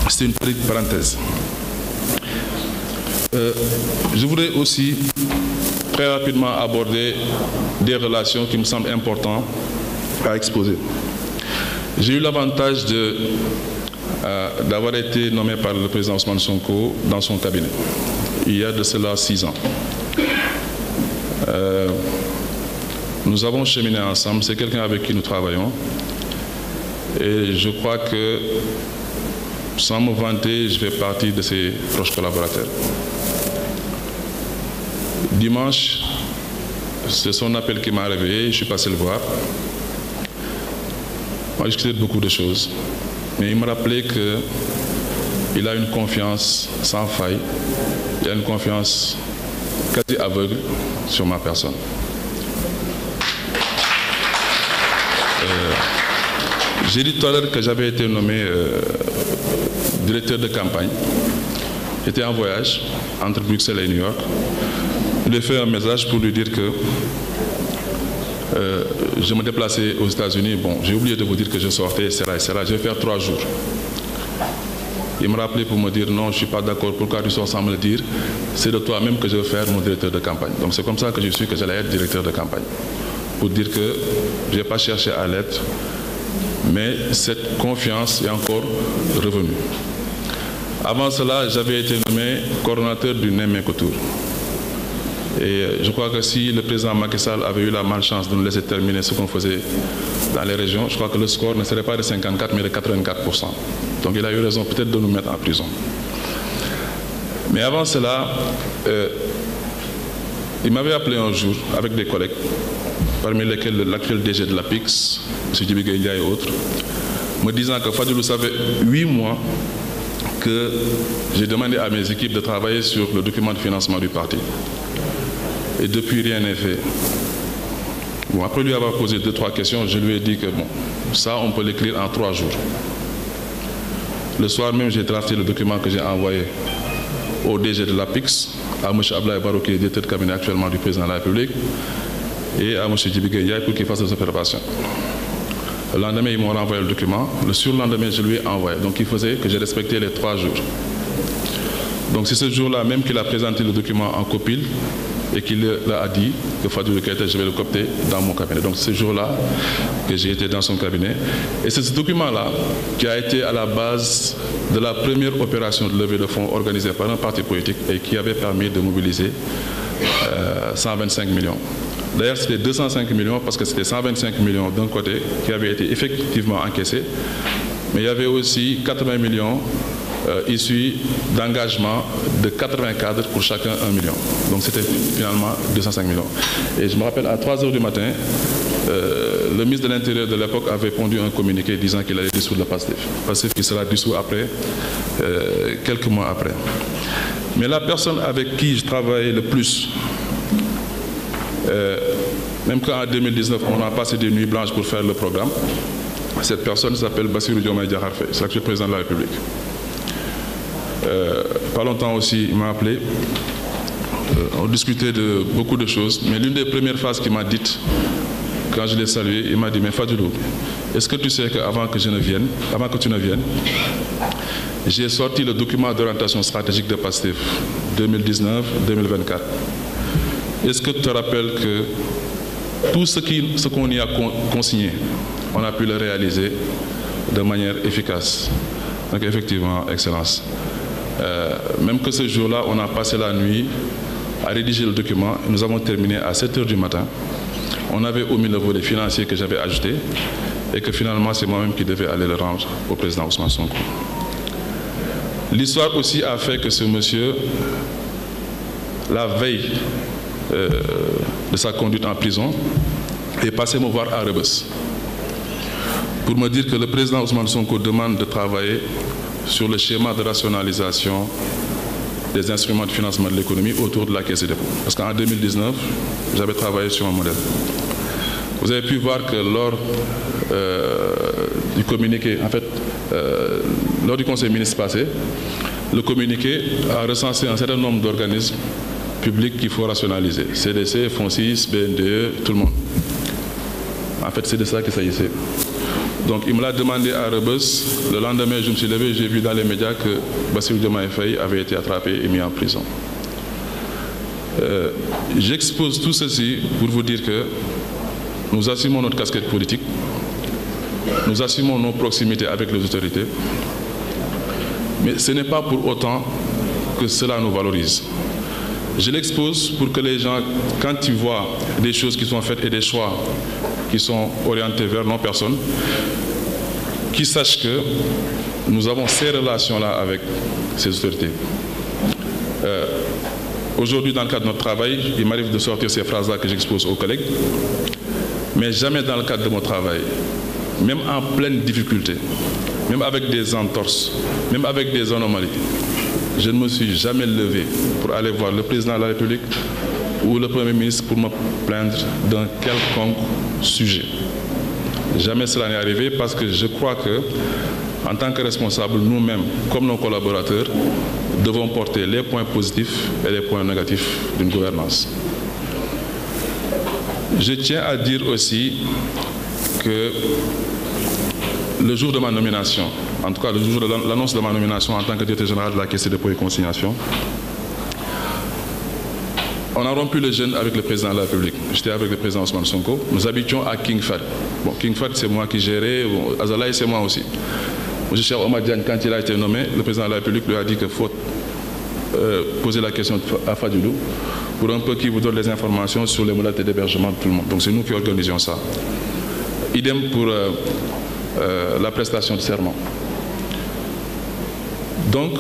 C'est une petite parenthèse. Je voudrais aussi très rapidement aborder des relations qui me semblent importantes à exposer. J'ai eu l'avantage d'avoir été nommé par le président Ousmane Sonko dans son cabinet, il y a de cela 6 ans. Nous avons cheminé ensemble, c'est quelqu'un avec qui nous travaillons, et je crois que, sans me vanter, je fais partie de ses proches collaborateurs. Dimanche, c'est son appel qui m'a réveillé, je suis passé le voir. On a discuté de beaucoup de choses, mais il me rappelait qu'il a une confiance sans faille, il a une confiance quasi aveugle sur ma personne. J'ai dit tout à l'heure que j'avais été nommé directeur de campagne. J'étais en voyage entre Bruxelles et New York. Je lui ai fait un message pour lui dire que je me déplaçais aux États-Unis. Bon, j'ai oublié de vous dire que je sortais, etc. Je vais faire 3 jours. Il me rappelait pour me dire non, je ne suis pas d'accord, pourquoi tu sors sans me le dire? C'est de toi-même que je veux faire mon directeur de campagne. Donc c'est comme ça que je suis que j'allais être directeur de campagne. Pour dire que je n'ai pas cherché à l'être, mais cette confiance est encore revenue. Avant cela, j'avais été nommé coordonnateur du Nemmeeku Tour. Et je crois que si le président Macky Sall avait eu la malchance de nous laisser terminer ce qu'on faisait dans les régions, je crois que le score ne serait pas de 54, mais de 84%. Donc il a eu raison peut-être de nous mettre en prison. Mais avant cela, il m'avait appelé un jour avec des collègues, parmi lesquels l'actuel DG de l'APIX, M. Djibi Gueye Ndiaye et autres, me disant que Fadilou savait 8 mois que j'ai demandé à mes équipes de travailler sur le document de financement du parti. Et depuis, rien n'est fait. Bon, après lui avoir posé 2-3 questions, je lui ai dit que bon, ça, on peut l'écrire en 3 jours. Le soir même, j'ai drafté le document que j'ai envoyé au DG de l'APIX, à M. Ablaye Barrow, qui est directeur de cabinet actuellement du président de la République, et à M. Djibi Gueye Ndiaye pour qu'il fasse des observations. Le lendemain, ils m'ont renvoyé le document. Le surlendemain, je lui ai envoyé. Donc, il faisait que j'ai respecté les 3 jours. Donc, c'est ce jour-là même qu'il a présenté le document en copie et qu'il a dit que Fadilou Keïta, je vais le coopter dans mon cabinet. Donc, c'est ce jour-là que j'ai été dans son cabinet. Et c'est ce document-là qui a été à la base de la première opération de levée de fonds organisée par un parti politique et qui avait permis de mobiliser 125 millions. D'ailleurs, c'était 205 millions parce que c'était 125 millions d'un côté qui avaient été effectivement encaissés, mais il y avait aussi 80 millions issus d'engagements de 80 cadres pour chacun 1 million. Donc c'était finalement 205 millions. Et je me rappelle, à 3 heures du matin, le ministre de l'Intérieur de l'époque avait pondu un communiqué disant qu'il allait dissoudre le PASTEF. PASTEF qui sera dissous après, quelques mois après. Mais la personne avec qui je travaillais le plus, même qu'en 2019, on a passé des nuits blanches pour faire le programme, cette personne s'appelle Bassirou Diomaye Diakhar Faye, c'est l'actuel président de la République. Pas longtemps aussi, il m'a appelé. On discutait de beaucoup de choses, mais l'une des premières phrases qu'il m'a dites, quand je l'ai salué, il m'a dit, mais Fadilou, est-ce que tu sais qu'avant que tu ne viennes, j'ai sorti le document d'orientation stratégique de PASTEF 2019-2024. Est-ce que tu te rappelles que tout ce qu'on y a consigné, on a pu le réaliser de manière efficace? Donc effectivement, Excellence. Même que ce jour-là, on a passé la nuit à rédiger le document. Nous avons terminé à 7 h du matin. On avait omis le volet financier que j'avais ajouté et que finalement, c'est moi-même qui devais aller le rendre au président Ousmane Sonko. L'histoire aussi a fait que ce monsieur, la veille de sa conduite en prison, est passé me voir à Rebeuss pour me dire que le président Ousmane Sonko demande de travailler sur le schéma de rationalisation des instruments de financement de l'économie autour de la Caisse des dépôts. Parce qu'en 2019, j'avais travaillé sur un modèle. Vous avez pu voir que lors du communiqué, en fait, lors du conseil ministre passé, le communiqué a recensé un certain nombre d'organismes publics qu'il faut rationaliser. CDC, FONSIS, BNDE, tout le monde. En fait, c'est de ça qu'il s'agissait. Donc il me l'a demandé à Rebeuss. Le lendemain, je me suis levé, j'ai vu dans les médias que Bassirou Diomaye Faye avait été attrapé et mis en prison. J'expose tout ceci pour vous dire que nous assumons notre casquette politique, nous assumons nos proximités avec les autorités, mais ce n'est pas pour autant que cela nous valorise. Je l'expose pour que les gens, quand ils voient des choses qui sont faites et des choix qui sont orientés vers nos personnes, qu'ils sachent que nous avons ces relations-là avec ces autorités. Aujourd'hui, dans le cadre de notre travail, il m'arrive de sortir ces phrases-là que j'expose aux collègues, mais jamais dans le cadre de mon travail, même en pleine difficulté, même avec des entorses, même avec des anomalies. Je ne me suis jamais levé pour aller voir le président de la République ou le Premier ministre pour me plaindre d'un quelconque sujet. Jamais cela n'est arrivé parce que je crois que, en tant que responsables, nous-mêmes, comme nos collaborateurs, devons porter les points positifs et les points négatifs d'une gouvernance. Je tiens à dire aussi que le jour de ma nomination, en tout cas le jour de l'annonce de ma nomination en tant que directeur général de la Caisse des dépôts et consignations, on a rompu le jeûne avec le président de la République. J'étais avec le président Ousmane Sonko. Nous habitions à King Fahd. Bon, King Fahd, c'est moi qui gérais. Bon, Azalaï, c'est moi aussi. M. Cheikh Omar Diagne, quand il a été nommé, le président de la République lui a dit qu'il faut poser la question à Fadilou pour un peu qu'il vous donne les informations sur les modalités d'hébergement de tout le monde. Donc c'est nous qui organisions ça. Idem pour la prestation de serment. Donc,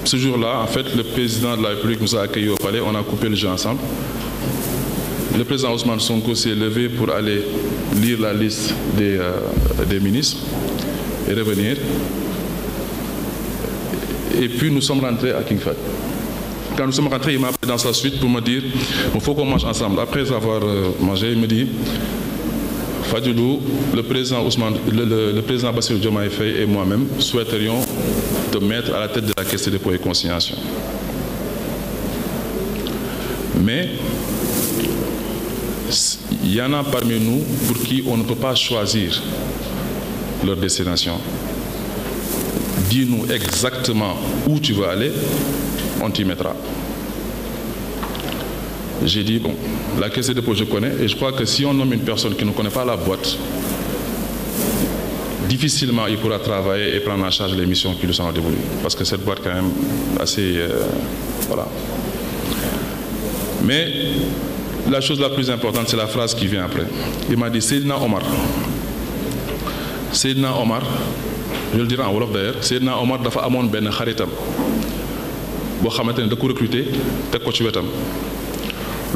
ce jour-là, en fait, le président de la République nous a accueillis au palais, on a coupé le jeu ensemble. Le président Ousmane Sonko s'est levé pour aller lire la liste des ministres et revenir. Et puis nous sommes rentrés à King Fahd. Quand nous sommes rentrés, il m'a appelé dans sa suite pour me dire il faut qu'on mange ensemble. Après avoir mangé, il me dit Fadilou, le président Bassirou Diomaye Faye et moi-même souhaiterions te mettre à la tête de la Caisse des dépôts et consignations. Mais il y en a parmi nous pour qui on ne peut pas choisir leur destination. Dis-nous exactement où tu veux aller, on t'y mettra. J'ai dit, bon, la Caisse des dépôts, je connais, et je crois que si on nomme une personne qui ne connaît pas la boîte, difficilement il pourra travailler et prendre en charge les missions qui lui sont dévolues. Parce que cette boîte, quand même, assez... voilà. Mais la chose la plus importante, c'est la phrase qui vient après. Il m'a dit, Seydina Omar. Seydina Omar, je le dirai en wolof d'ailleurs, Seydina Omar dafa amoon benn xaritam boo xamante ne da ko recruter teg ko ci wetam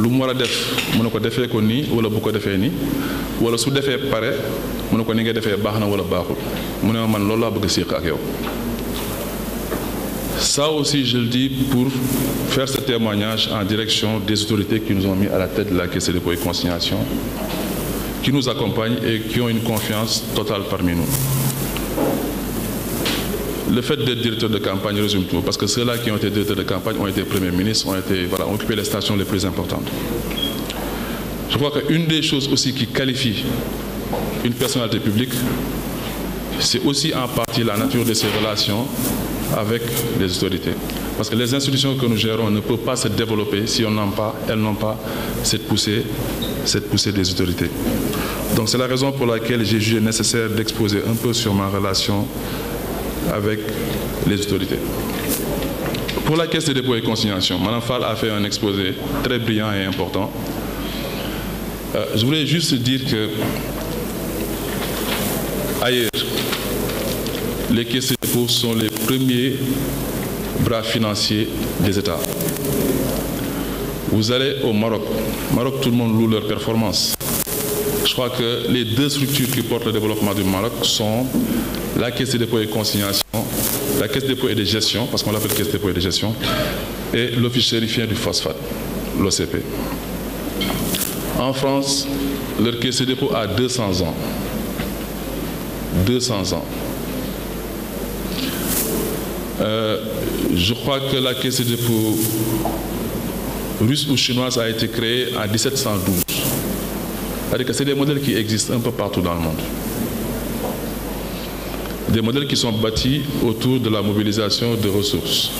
lu mu war a def mu ne ko defee ko nii wala bu ko defee nii wala su defee pare mu ne ko ni nga defee baax na wala baaxul mu ne man loolu laa bëgg a séq ak yow. Ça aussi, je le dis pour faire ce témoignage en direction des autorités qui nous ont mis à la tête de la Caisse des dépôts et consignations, qui nous accompagnent et qui ont une confiance totale parmi nous. Le fait d'être directeur de campagne résume tout, parce que ceux-là qui ont été directeurs de campagne ont été premiers ministres, ont occupé les stations les plus importantes. Je crois qu'une des choses aussi qui qualifie une personnalité publique, c'est aussi en partie la nature de ses relations avec les autorités. Parce que les institutions que nous gérons ne peuvent pas se développer si elles n'ont pas cette poussée des autorités. Donc c'est la raison pour laquelle j'ai jugé nécessaire d'exposer un peu sur ma relation avec les autorités. Pour la Caisse des dépôts et consignations, Mme Fall a fait un exposé très brillant et important. Je voulais juste dire que ailleurs, les caisses des dépôts sont les premiers bras financiers des États. Vous allez au Maroc. Maroc, tout le monde loue leur performance. Je crois que les deux structures qui portent le développement du Maroc sont la Caisse des dépôts et consignations, la Caisse des dépôts et de gestion, parce qu'on l'appelle Caisse des dépôts et de gestion, et l'Office chérifien du phosphate, l'OCP. En France, leur Caisse des dépôts a 200 ans. 200 ans. Je crois que la Caisse des dépôts russe ou chinoise a été créée en 1712. C'est-à-dire que c'est des modèles qui existent un peu partout dans le monde. Des modèles qui sont bâtis autour de la mobilisation de ressources.